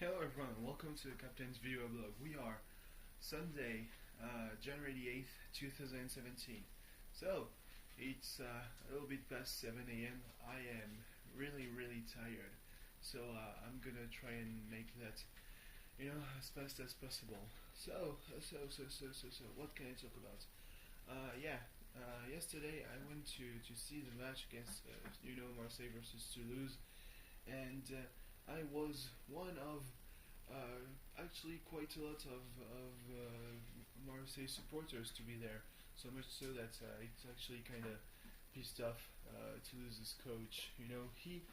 Hello everyone, welcome to the Captain's Videoweblog. We are Sunday, January the 8th, 2017. So, it's a little bit past 7 a.m. I am really tired. So, I'm gonna try and make that, as fast as possible. So, what can I talk about? Yesterday I went to see the match against, Marseille versus Toulouse, and I was one of actually quite a lot of Marseille supporters to be there. So much so that it's actually kind of pissed off to lose his coach. He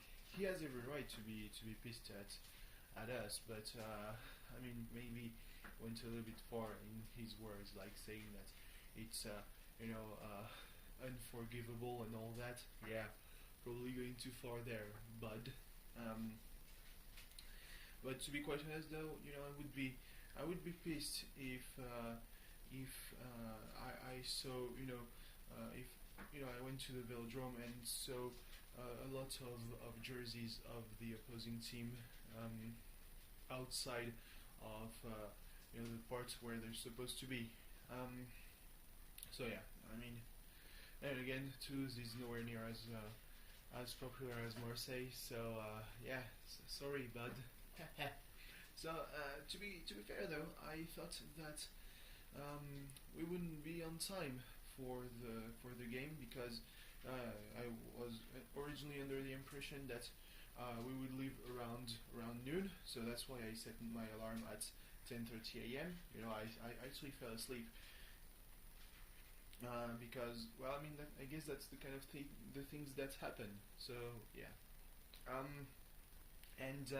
has every right to be pissed at us, but I mean maybe went a little bit far in his words, like saying that it's unforgivable and all that. Yeah, probably going too far there, bud. Um, but to be quite honest, though, I would be pissed if I saw if I went to the velodrome and saw a lot of jerseys of the opposing team outside of the parts where they're supposed to be. So yeah, I mean, and again, Toulouse is nowhere near as popular as Marseille. So yeah, sorry, bud. So to be fair though, I thought that we wouldn't be on time for the game because I was originally under the impression that we would leave around noon. So that's why I set my alarm at 10:30 a.m. I actually fell asleep because, well, I mean, I guess that's the kind of the things that happen. So yeah, and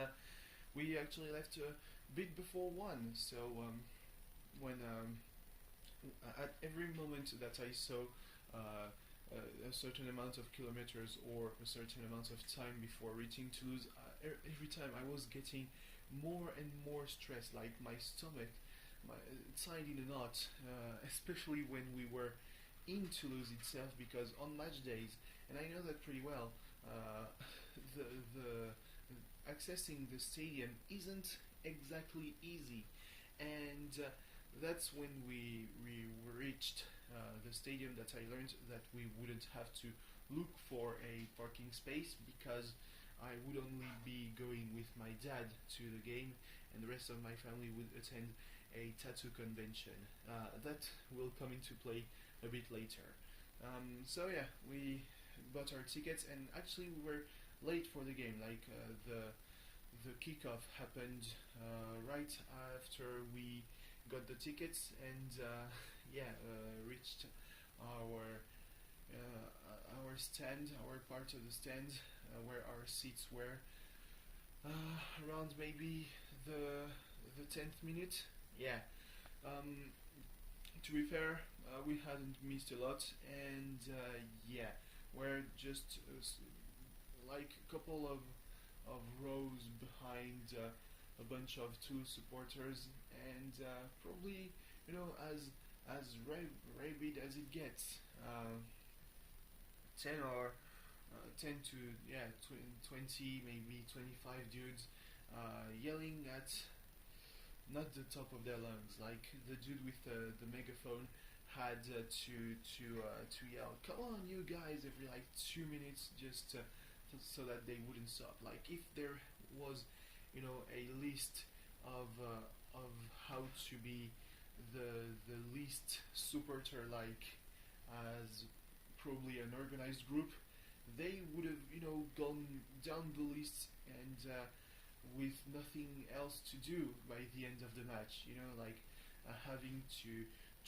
we actually left a bit before one. So when at every moment that I saw a certain amount of kilometers or a certain amount of time before reaching Toulouse, every time I was getting more and more stressed, like my stomach, tied in a knot, especially when we were in Toulouse itself, because on match days, and I know that pretty well, the accessing the stadium isn't exactly easy, and that's when we reached the stadium that I learned that we wouldn't have to look for a parking space because I would only be going with my dad to the game, and the rest of my family would attend a tattoo convention. That will come into play a bit later. So yeah, we bought our tickets, and actually we were late for the game. Like the kickoff happened right after we got the tickets, and reached our stand, our part of the stand where our seats were around maybe the 10th minute. Yeah. To be fair, we hadn't missed a lot, and yeah, we're just like a couple of rows behind a bunch of two supporters, and probably as rabid as it gets. 10 or 10 to 20, maybe 25 dudes yelling at not the top of their lungs, like the dude with the megaphone had to yell, "Come on, you guys!" every like 2 minutes, just so that they wouldn't stop. Like if there was, a list of how to be the least supporter like as probably an organized group, they would have gone down the list and with nothing else to do by the end of the match. Like having to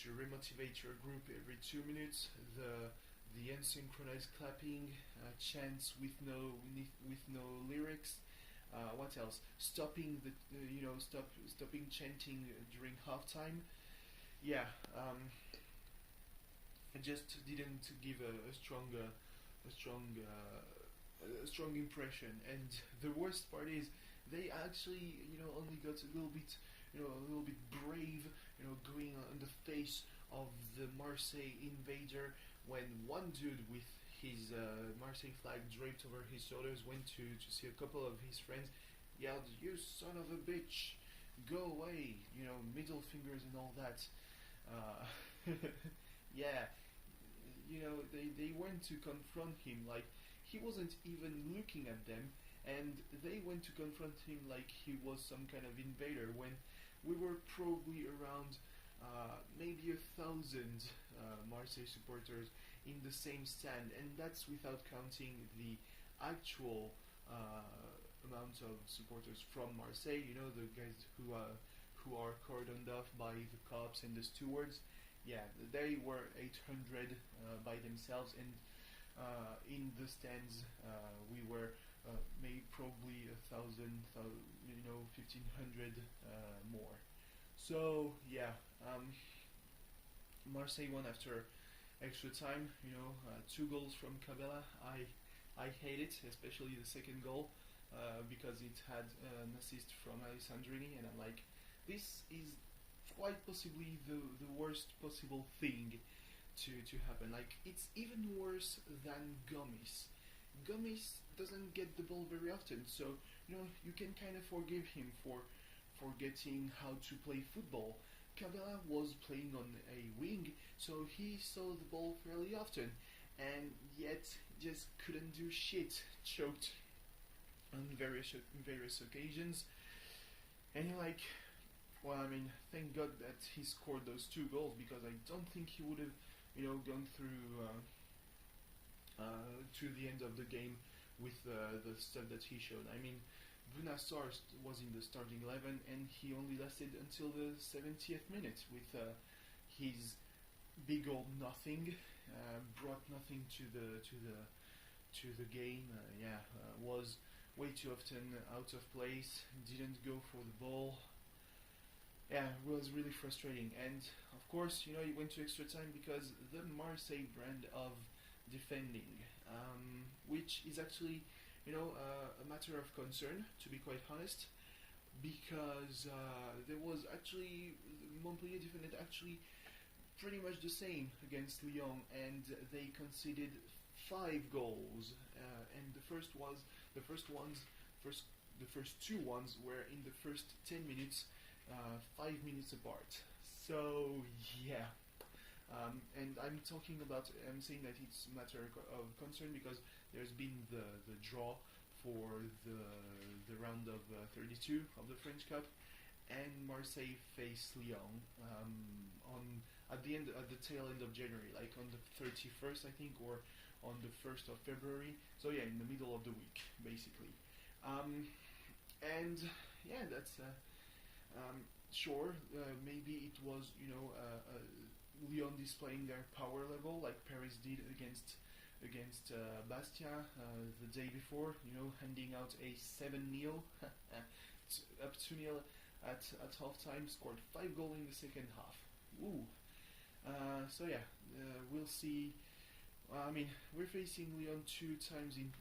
remotivate your group every 2 minutes, the unsynchronized clapping, chants with no lyrics. What else? Stopping stopping chanting during halftime. Yeah, it just didn't give a strong impression. And the worst part is they actually only got a little bit brave, going on the face of the Marseille invader when one dude with his Marseille flag draped over his shoulders went to see a couple of his friends. yelled, "You son of a bitch, go away!" Middle fingers and all that. Uh, yeah, they went to confront him like he wasn't even looking at them, and they went to confront him like he was some kind of invader when we were probably around maybe 1,000 Marseille supporters in the same stand, and that's without counting the actual amount of supporters from Marseille. The guys who are cordoned off by the cops and the stewards. Yeah, they were 800 by themselves, and in the stands we were maybe probably 1,500 more. So yeah, Marseille won after extra time. 2 goals from Cabela. I hate it, especially the second goal, because it had an assist from Alessandrini, and I'm like, this is quite possibly the worst possible thing to happen. Like, it's even worse than Gomis. Gomis doesn't get the ball very often, so you can kind of forgive him for forgetting how to play football. Cabela was playing on a wing, so he saw the ball fairly often, and yet just couldn't do shit. Choked on various occasions, and you're like, well, I mean, thank God that he scored those 2 goals, because I don't think he would have, gone through to the end of the game with the stuff that he showed. I mean, Bunassar was in the starting 11, and he only lasted until the 70th minute with his big old nothing, brought nothing to the game. Was way too often out of place, didn't go for the ball. Yeah, it was really frustrating. And of course, he went to extra time because the Marseille brand of defending, which is actually, a matter of concern, to be quite honest, because there was actually Montpellier defended actually pretty much the same against Lyon, and they conceded 5 goals, and the first 2 ones were in the first 10 minutes, 5 minutes apart. So yeah, and I'm saying that it's a matter of concern because there's been the draw for the round of 32 of the French Cup, and Marseille face Lyon at the tail end of January, like on the 31st, I think, or on the 1st of February. So yeah, in the middle of the week, basically. And yeah, that's sure. Maybe it was Lyon displaying their power level like Paris did against Bastia the day before. Handing out a 7-0 up 2-0 at halftime. Scored 5 goals in the second half. Ooh. So yeah, we'll see. I mean, we're facing Lyon 2 times in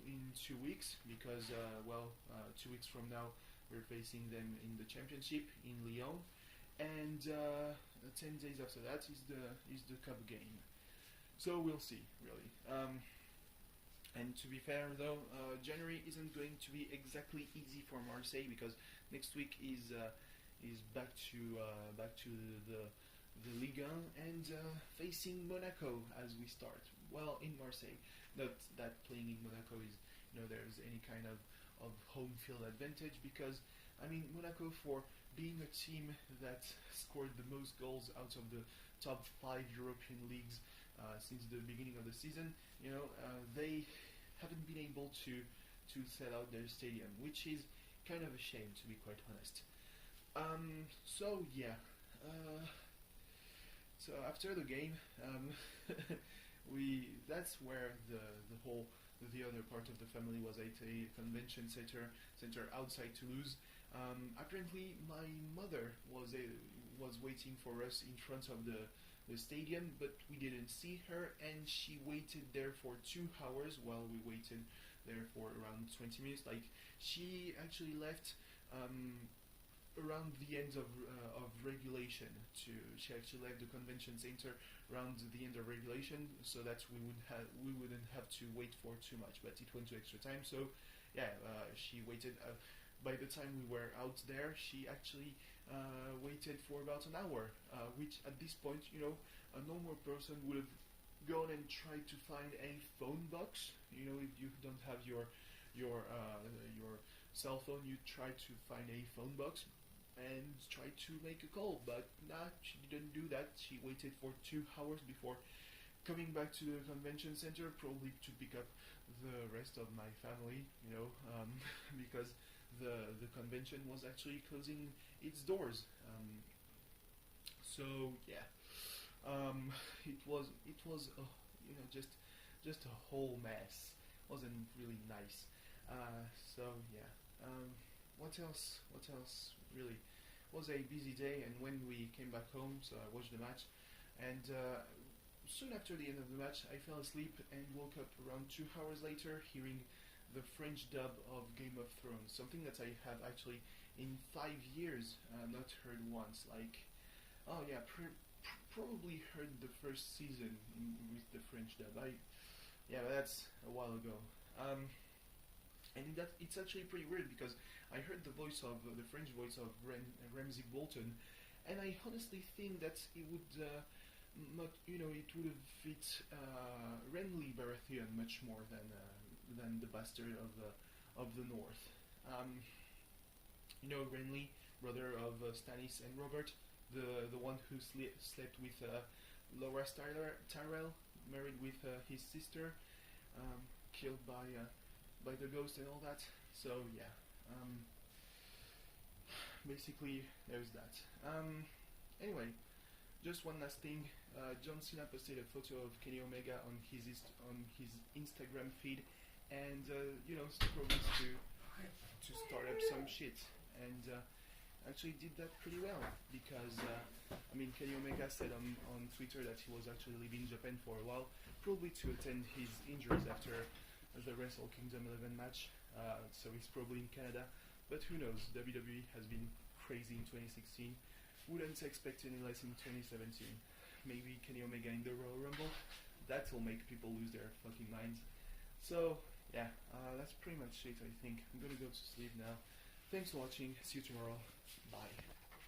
2 weeks because 2 weeks from now we're facing them in the championship in Lyon, and 10 days after that is the cup game. So we'll see, really. And to be fair, though, January isn't going to be exactly easy for Marseille because next week is back to the Ligue 1 and facing Monaco as we start. Well, in Marseille, not that playing in Monaco is there's any kind of home field advantage, because I mean, Monaco, for being a team that scored the most goals out of the top 5 European leagues since the beginning of the season, they haven't been able to sell out their stadium, which is kind of a shame, to be quite honest. So yeah, so after the game, that's where the other part of the family was at a convention center outside Toulouse. Apparently, my mother was waiting for us in front of the stadium, but we didn't see her, and she waited there for 2 hours while we waited there for around 20 minutes. Like, she actually left around the end of regulation. She actually left the convention center around the end of regulation, so that we wouldn't have to wait for too much. But it went to extra time, so yeah, she waited. by the time we were out there, she actually waited for about an hour, which at this point, a normal person would have gone and tried to find a phone box. If you don't have your cell phone, you try to find a phone box and try to make a call. But nah, she didn't do that. She waited for 2 hours before coming back to the convention center, probably to pick up the rest of my family, because the convention was actually closing its doors. So yeah, it was just a whole mess. Wasn't really nice. So yeah. What else? What else? Really, it was a busy day, and when we came back home, so I watched the match, and soon after the end of the match, I fell asleep and woke up around 2 hours later, hearing the French dub of Game of Thrones, something that I have actually in 5 years not heard once. Like, oh yeah, probably heard the first season with the French dub. Yeah, but that's a while ago. And it's actually pretty weird because I heard the French voice of Ramsay Bolton, and I honestly think that it would it would have fit Renly Baratheon much more than the bastard of the North. Renly, brother of Stannis and Robert, the one who slept with Laura Tyrell, married with his sister, killed by the ghost and all that. So yeah, basically there's that. Anyway, just one last thing. John Cena posted a photo of Kenny Omega on his Instagram feed, and promised to start up some shit, and actually did that pretty well because Kenny Omega said on Twitter that he was actually leaving Japan for a while, probably to attend his injuries after the Wrestle Kingdom 11 match. So he's probably in Canada, but who knows? WWE has been crazy in 2016. Wouldn't expect any less in 2017. Maybe Kenny Omega in the Royal Rumble. That'll make people lose their fucking minds. So yeah, that's pretty much it. I think I'm gonna go to sleep now. Thanks for watching. See you tomorrow. Bye.